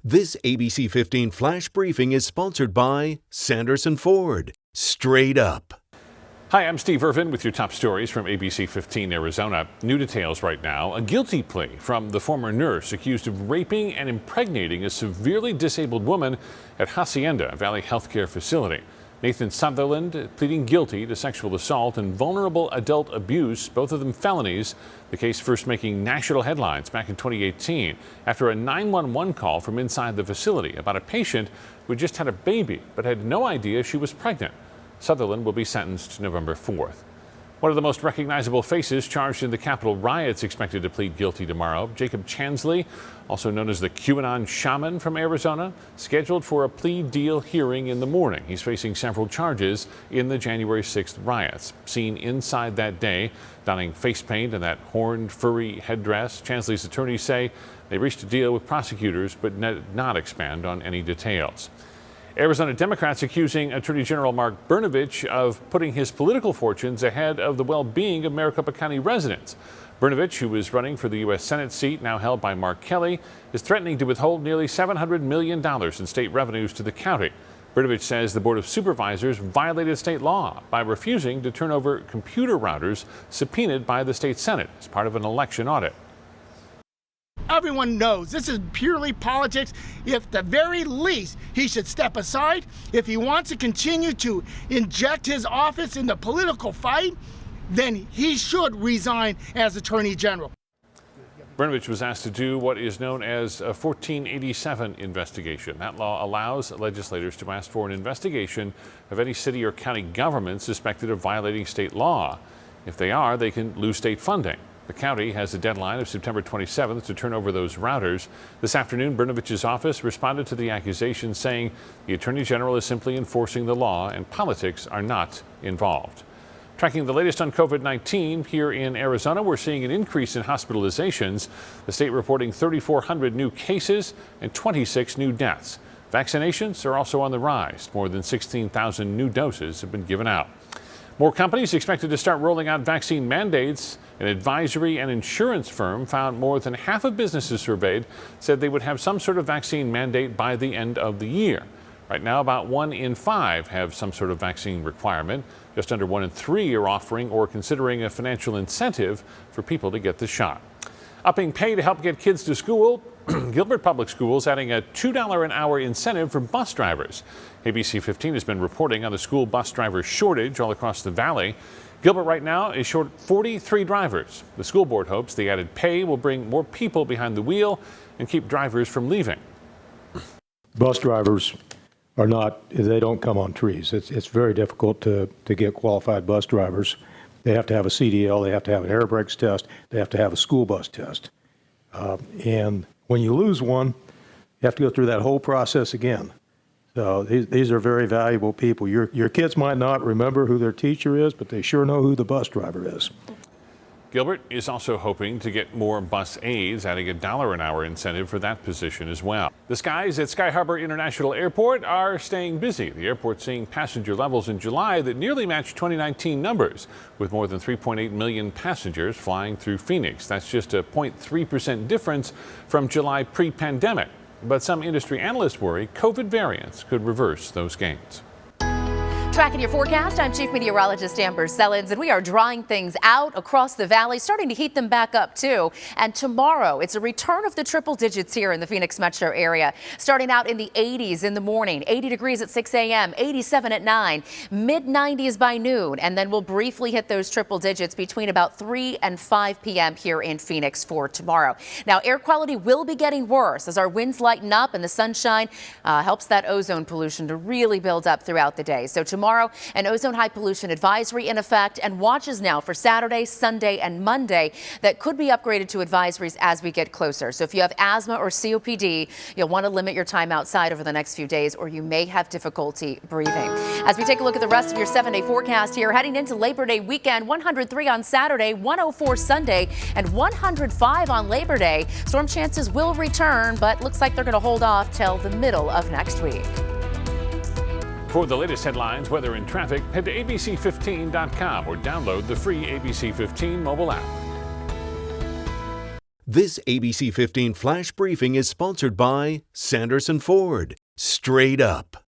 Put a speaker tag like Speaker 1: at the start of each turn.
Speaker 1: This ABC 15 Flash Briefing is sponsored by Sanderson Ford. Straight up.
Speaker 2: Hi, I'm Steve Irvin with your top stories from ABC15 Arizona. New details right now. A guilty plea from the former nurse accused of raping and impregnating a severely disabled woman at Hacienda Valley Healthcare Facility. Nathan Sutherland pleading guilty to sexual assault and vulnerable adult abuse, both of them felonies. The case first making national headlines back in 2018 after a 911 call from inside the facility about a patient who just had a baby but had no idea she was pregnant. Sutherland will be sentenced November 4th. One of the most recognizable faces charged in the Capitol riots expected to plead guilty tomorrow. Jacob Chansley, also known as the QAnon shaman from Arizona, scheduled for a plea deal hearing in the morning. He's facing several charges in the January 6th riots. Seen inside that day, donning face paint and that horned, furry headdress, Chansley's attorneys say they reached a deal with prosecutors but did not expand on any details. Arizona Democrats accusing Attorney General Mark Brnovich of putting his political fortunes ahead of the well-being of Maricopa County residents. Brnovich, who is running for the U.S. Senate seat now held by Mark Kelly, is threatening to withhold nearly $700 million in state revenues to the county. Brnovich says the Board of Supervisors violated state law by refusing to turn over computer routers subpoenaed by the state Senate as part of an election audit.
Speaker 3: Everyone knows this is purely politics. If the very least, he should step aside. If he wants to continue to inject his office in the political fight, then he should resign as Attorney General.
Speaker 2: Brnovich was asked to do what is known as a 1487 investigation. That law allows legislators to ask for an investigation of any city or county government suspected of violating state law. If they are, they can lose state funding. The county has a deadline of September 27th to turn over those routers. This afternoon, Brnovich's office responded to the accusation, saying the Attorney General is simply enforcing the law and politics are not involved. Tracking the latest on COVID-19 here in Arizona, we're seeing an increase in hospitalizations. The state reporting 3,400 new cases and 26 new deaths. Vaccinations are also on the rise. More than 16,000 new doses have been given out. More companies expected to start rolling out vaccine mandates. An advisory and insurance firm found more than half of businesses surveyed said they would have some sort of vaccine mandate by the end of the year. Right now, about 1 in 5 have some sort of vaccine requirement. Just under 1 in 3 are offering or considering a financial incentive for people to get the shot. Upping pay to help get kids to school. Gilbert Public Schools adding a $2 an hour incentive for bus drivers. ABC 15 has been reporting on the school bus driver shortage all across the valley. Gilbert right now is short 43 drivers. The school board hopes the added pay will bring more people behind the wheel and keep drivers from leaving.
Speaker 4: Bus drivers are not, they don't come on trees. It's very difficult to get qualified bus drivers. They have to have a CDL, they have to have an air brakes test, they have to have a school bus test. And when you lose one, you have to go through that whole process again. So these are very valuable people. Your kids might not remember who their teacher is, but they sure know who the bus driver is.
Speaker 2: Gilbert is also hoping to get more bus aides, adding a $1 an hour incentive for that position as well. The skies at Sky Harbor International Airport are staying busy. The airport's seeing passenger levels in July that nearly match 2019 numbers, with more than 3.8 million passengers flying through Phoenix. That's just a 0.3% difference from July pre-pandemic. But some industry analysts worry COVID variants could reverse those gains.
Speaker 5: Tracking your forecast, I'm Chief Meteorologist Amber Sellens, and we are drying things out across the valley, starting to heat them back up too. And tomorrow, it's a return of the triple digits here in the Phoenix metro area, starting out in the 80s in the morning, 80 degrees at 6 a.m., 87 at 9, mid-90s by noon, and then we'll briefly hit those triple digits between about 3 and 5 p.m. here in Phoenix for tomorrow. Now, air quality will be getting worse as our winds lighten up and the sunshine helps that ozone pollution to really build up throughout the day. So tomorrow, an ozone high pollution advisory in effect, and watches now for Saturday, Sunday, and Monday that could be upgraded to advisories as we get closer. So if you have asthma or COPD, you'll want to limit your time outside over the next few days, or you may have difficulty breathing. As we take a look at the rest of your 7-day forecast here, heading into Labor Day weekend, 103 on Saturday, 104 Sunday, and 105 on Labor Day. Storm chances will return, but looks like they're going to hold off till the middle of next week.
Speaker 2: For the latest headlines, weather, and traffic, head to ABC15.com or download the free ABC15 mobile app.
Speaker 1: This ABC 15 Flash Briefing is sponsored by Sanderson Ford. Straight up.